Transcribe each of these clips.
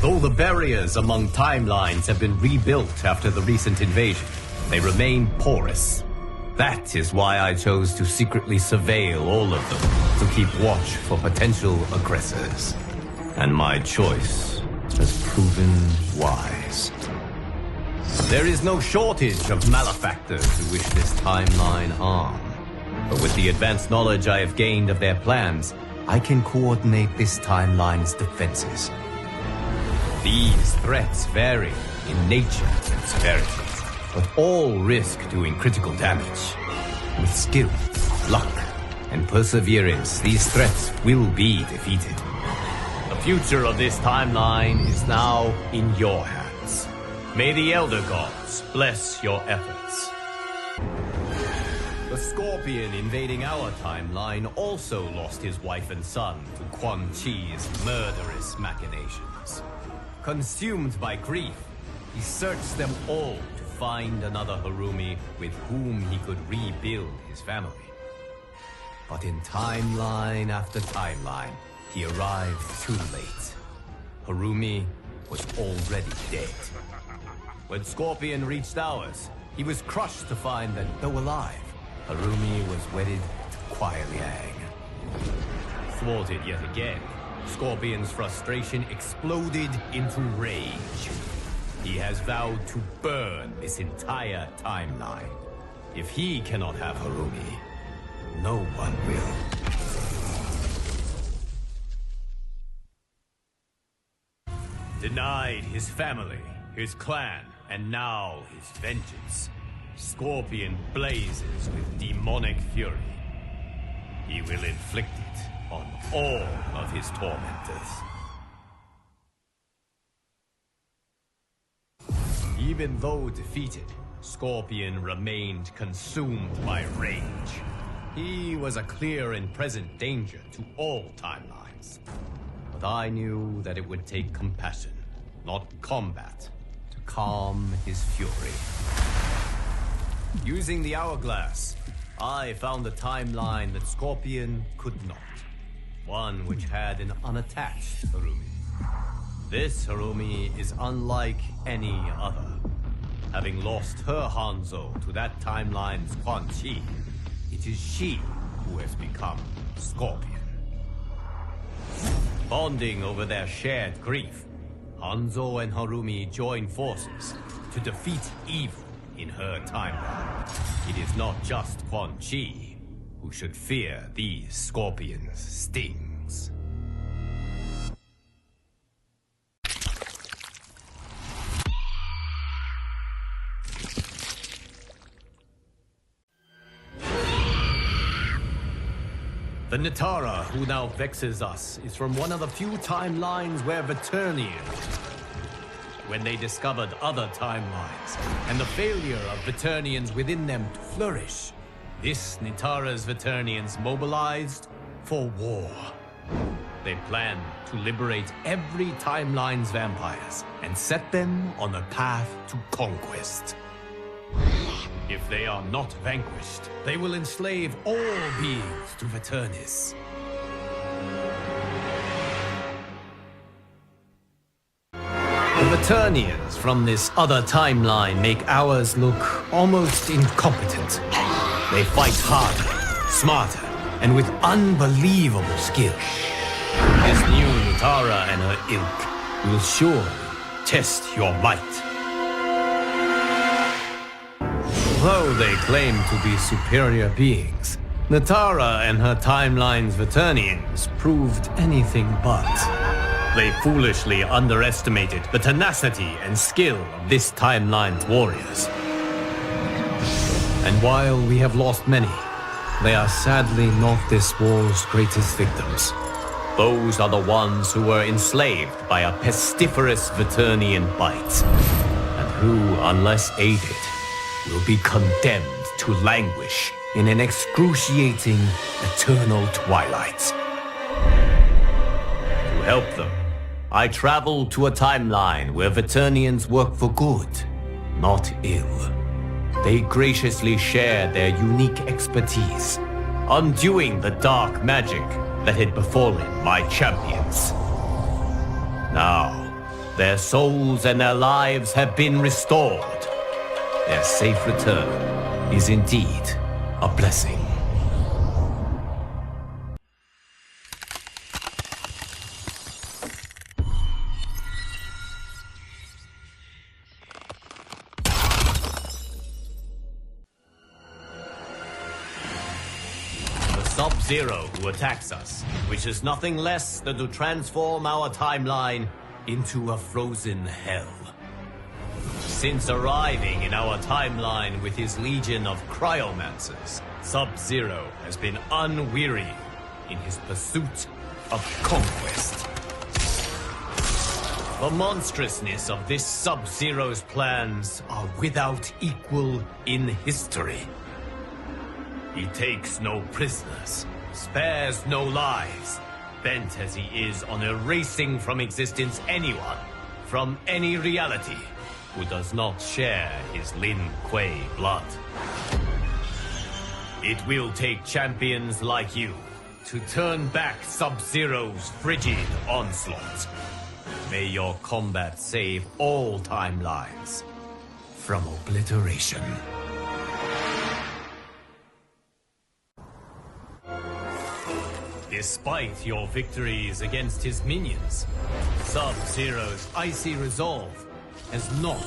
Though the barriers among timelines have been rebuilt after the recent invasion, they remain porous. That is why I chose to secretly surveil all of them, to keep watch for potential aggressors. And my choice has proven wise. There is no shortage of malefactors who wish this timeline harm. But with the advanced knowledge I have gained of their plans, I can coordinate this timeline's defenses. These threats vary in nature and severity, but all risk doing critical damage. With skill, luck, and perseverance, these threats will be defeated. The future of this timeline is now in your hands. May the Elder Gods bless your efforts. The Scorpion invading our timeline also lost his wife and son to Quan Chi's murderous machinations. Consumed by grief, he searched them all to find another Harumi with whom he could rebuild his family. But in timeline after timeline, he arrived too late. Harumi was already dead. When Scorpion reached ours, he was crushed to find that, though alive, Harumi was wedded to Kuai Liang. Thwarted yet again, Scorpion's frustration exploded into rage. He has vowed to burn this entire timeline. If he cannot have Harumi, no one will. Denied his family, his clan, and now his vengeance, Scorpion blazes with demonic fury. He will inflict it on all of his tormentors. Even though defeated, Scorpion remained consumed by rage. He was a clear and present danger to all timelines. But I knew that it would take compassion, not combat, to calm his fury. Using the hourglass, I found a timeline that Scorpion could not. One which had an unattached Harumi. This Harumi is unlike any other. Having lost her Hanzo to that timeline's Quan Chi, it is she who has become Scorpion. Bonding over their shared grief, Hanzo and Harumi join forces to defeat evil in her timeline. It is not just Quan Chi who should fear these Scorpion's stings. The Nitara who now vexes us is from one of the few timelines where Veternians, when they discovered other timelines, and the failure of Veternians within them to flourish, this Nitara's Veternians mobilized for war. They planned to liberate every timeline's vampires and set them on a path to conquest. If they are not vanquished, they will enslave all beings to Veternis. The Veternians from this other timeline make ours look almost incompetent. They fight harder, smarter, and with unbelievable skill. This new Nitara and her ilk will surely test your might. Though they claim to be superior beings, Nitara and her timeline's Veternians proved anything but. They foolishly underestimated the tenacity and skill of this timeline's warriors. And while we have lost many, they are sadly not this war's greatest victims. Those are the ones who were enslaved by a pestiferous Veternian bite, and who, unless aided, will be condemned to languish in an excruciating, eternal twilight. To help them, I travel to a timeline where Veternians work for good, not ill. They graciously share their unique expertise, undoing the dark magic that had befallen my champions. Now, Their souls and their lives have been restored. Their safe return is indeed a blessing. Sub-Zero who attacks us, wishes nothing less than to transform our timeline into a frozen hell. Since arriving in our timeline with his legion of cryomancers, Sub-Zero has been unwearying in his pursuit of conquest. The monstrousness of this Sub-Zero's plans are without equal in history. He takes no prisoners, spares no lives, bent as he is on erasing from existence anyone, from any reality, who does not share his Lin Kuei blood. It will take champions like you to turn back Sub-Zero's frigid onslaught. May your combat save all timelines from obliteration. Despite your victories against his minions, Sub-Zero's icy resolve has not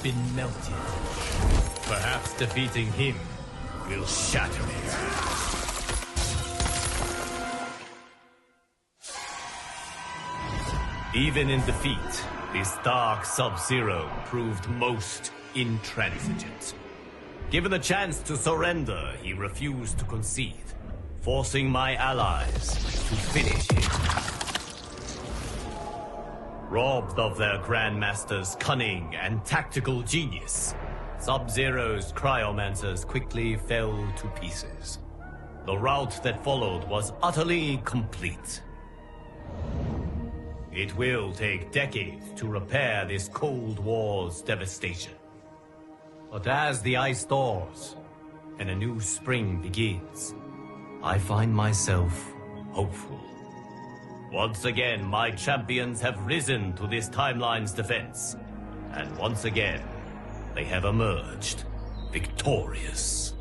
been melted. Perhaps defeating him will shatter it. Even in defeat, this dark Sub-Zero proved most intransigent. Given the chance to surrender, he refused to concede, forcing my allies to finish him. Robbed of their Grandmaster's cunning and tactical genius, Sub-Zero's cryomancers quickly fell to pieces. The rout that followed was utterly complete. It will take decades to repair this Cold War's devastation. But as the ice thaws and a new spring begins, I find myself hopeful. Once again, my champions have risen to this timeline's defense. And once again, they have emerged victorious.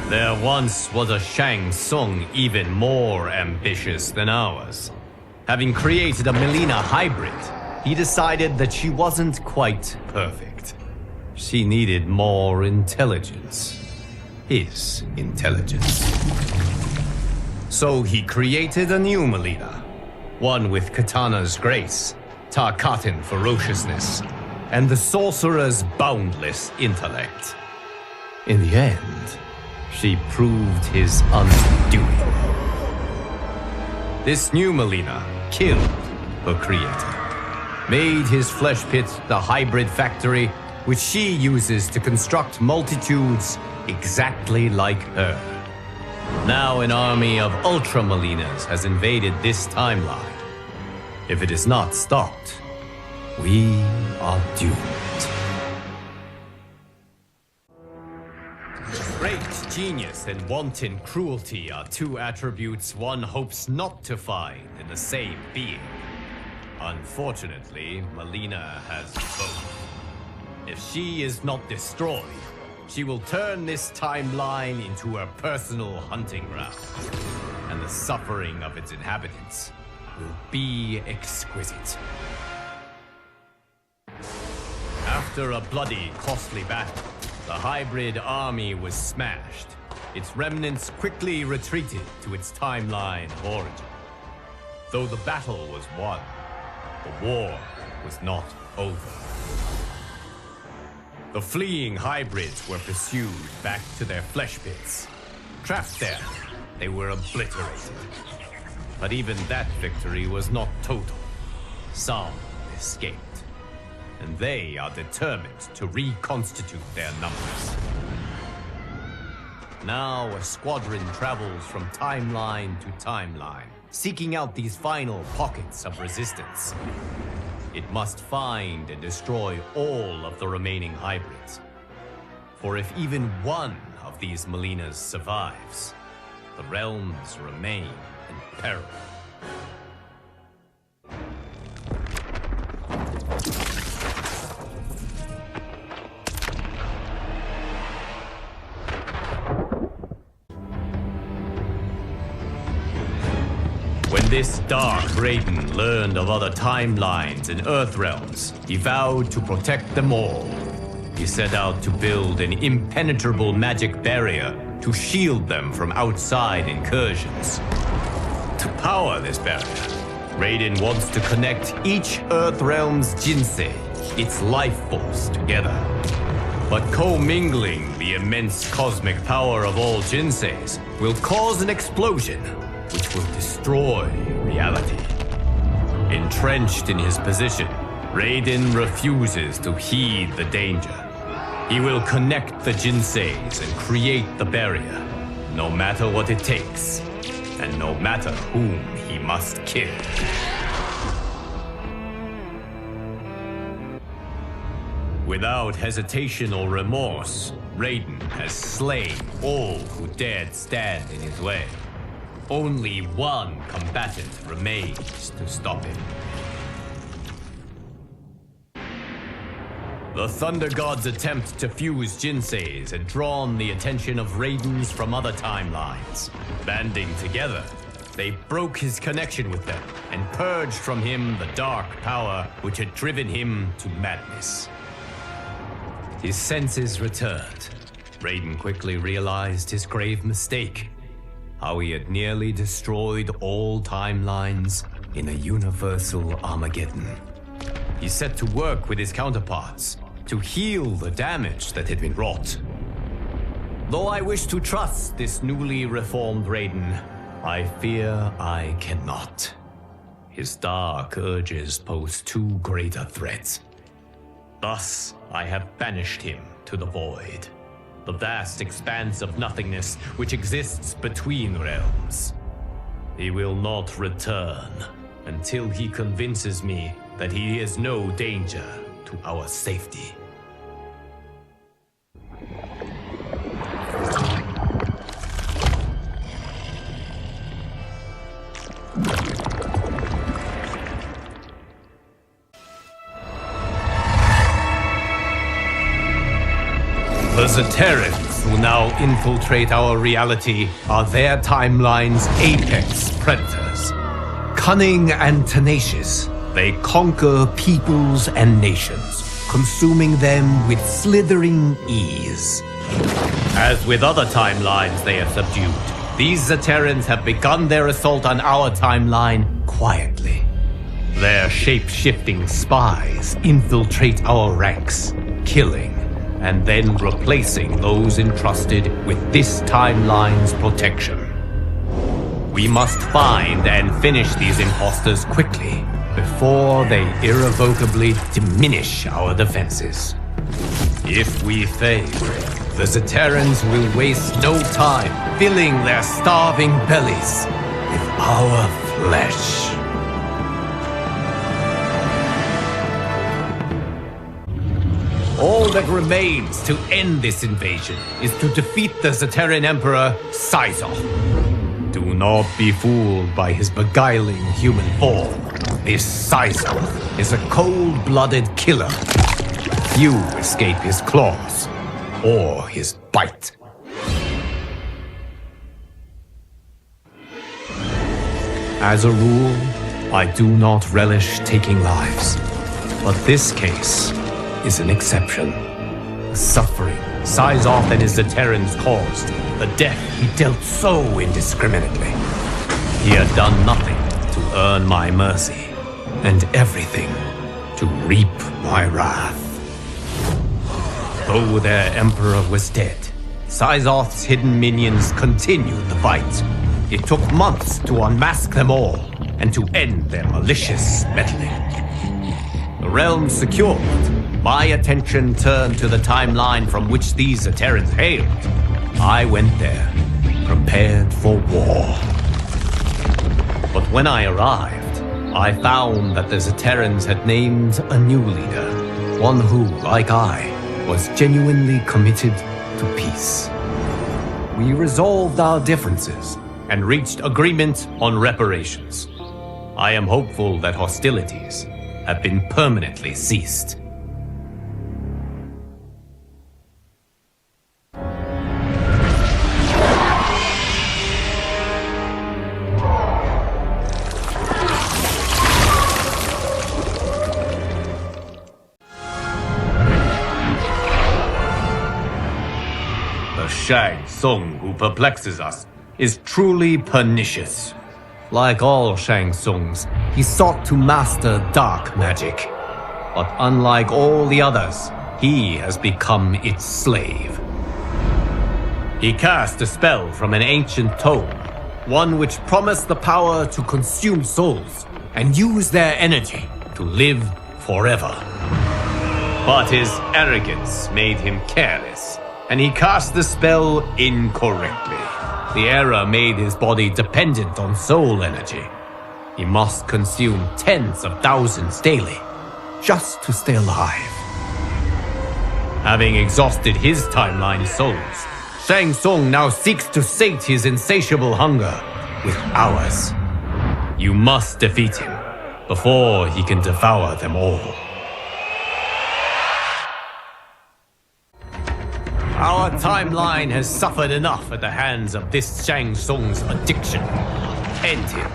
There once was a Shang Tsung even more ambitious than ours. Having created a Melina hybrid, he decided that she wasn't quite perfect. She needed more intelligence. His intelligence. So he created a new Melina. One with Katana's grace, Tarkatan ferociousness, and the sorcerer's boundless intellect. In the end, she proved his undoing. This new Melina killed her creator, made his flesh pit the hybrid factory which she uses to construct multitudes exactly like her. Now an army of Ultra Melinas has invaded this timeline. If it is not stopped, we are doomed. Great genius and wanton cruelty are two attributes one hopes not to find in the same being. Unfortunately, Melina has both. If she is not destroyed, she will turn this timeline into her personal hunting ground, and the suffering of its inhabitants will be exquisite. After a bloody, costly battle, the hybrid army was smashed. Its remnants quickly retreated to its timeline of origin. Though the battle was won, the war was not over. The fleeing hybrids were pursued back to their flesh pits. Trapped there, they were obliterated. But even that victory was not total. Some escaped. And they are determined to reconstitute their numbers. Now a squadron travels from timeline to timeline, seeking out these final pockets of resistance. It must find and destroy all of the remaining hybrids. For if even one of these Molinas survives, the realms remain in peril. When this dark Raiden learned of other timelines and Earth realms, he vowed to protect them all. He set out to build an impenetrable magic barrier to shield them from outside incursions. To power this barrier, Raiden wants to connect each Earth realm's Jinsei, its life force, together. But commingling the immense cosmic power of all Jinseis will cause an explosion which will destroy reality. Entrenched in his position, Raiden refuses to heed the danger. He will connect the Jinseis and create the barrier, no matter what it takes, and no matter whom he must kill. Without hesitation or remorse, Raiden has slain all who dared stand in his way. Only one combatant remains to stop him. The Thunder God's attempt to fuse Jinseis had drawn the attention of Raidens from other timelines. Banding together, they broke his connection with them and purged from him the dark power which had driven him to madness. His senses returned. Raiden quickly realized his grave mistake. How he had nearly destroyed all timelines in a universal Armageddon. He set to work with his counterparts to heal the damage that had been wrought. Though I wish to trust this newly reformed Raiden, I fear I cannot. His dark urges pose too great a threat. Thus, I have banished him to the void. The vast expanse of nothingness which exists between realms. He will not return until he convinces me that he is no danger to our safety. The Zaterrans who now infiltrate our reality are their timeline's apex predators. Cunning and tenacious, they conquer peoples and nations, consuming them with slithering ease. As with other timelines they have subdued, these Zaterrans have begun their assault on our timeline quietly. Their shape-shifting spies infiltrate our ranks, killing and then replacing those entrusted with this timeline's protection. We must find and finish these imposters quickly before they irrevocably diminish our defenses. If we fail, the Zaterrans will waste no time filling their starving bellies with our flesh. All that remains to end this invasion is to defeat the Zaterran Emperor, Syzoth. Do not be fooled by his beguiling human form. This Syzoth is a cold-blooded killer. Few escape his claws or his bite. As a rule, I do not relish taking lives, but this case is an exception. The suffering Syzoth and his Zaterrans caused, the death he dealt so indiscriminately. He had done nothing to earn my mercy, and everything to reap my wrath. Though their emperor was dead, Syzoth's hidden minions continued the fight. It took months to unmask them all, and to end their malicious meddling. The realm secured, my attention turned to the timeline from which these Zaterrans hailed. I went there, prepared for war. But when I arrived, I found that the Zaterrans had named a new leader, one who, like I, was genuinely committed to peace. We resolved our differences and reached agreement on reparations. I am hopeful that hostilities have been permanently ceased. The Shang Tsung who perplexes us is truly pernicious. Like all Shang Tsungs, he sought to master dark magic. But unlike all the others, he has become its slave. He cast a spell from an ancient tome, one which promised the power to consume souls and use their energy to live forever. But his arrogance made him careless, and he cast the spell incorrectly. The error made his body dependent on soul energy. He must consume tens of thousands daily, just to stay alive. Having exhausted his timeline's souls, Shang Tsung now seeks to sate his insatiable hunger with ours. You must defeat him before he can devour them all. Our timeline has suffered enough at the hands of this Shang Tsung's addiction. End him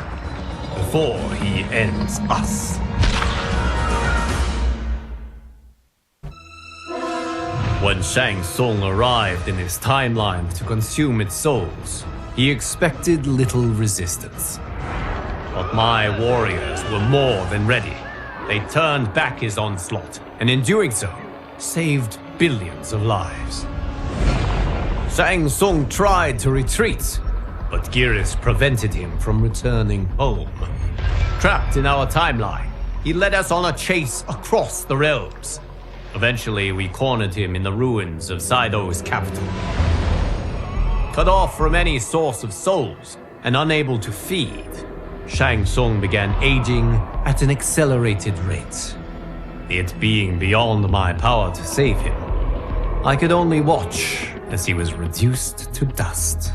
before he ends us. When Shang Tsung arrived in his timeline to consume its souls, he expected little resistance. But my warriors were more than ready. They turned back his onslaught, and in doing so, saved billions of lives. Shang Tsung tried to retreat, but Geras prevented him from returning home. Trapped in our timeline, he led us on a chase across the realms. Eventually, we cornered him in the ruins of Saido's capital. Cut off from any source of souls and unable to feed, Shang Tsung began aging at an accelerated rate. It being beyond my power to save him, I could only watch as he was reduced to dust.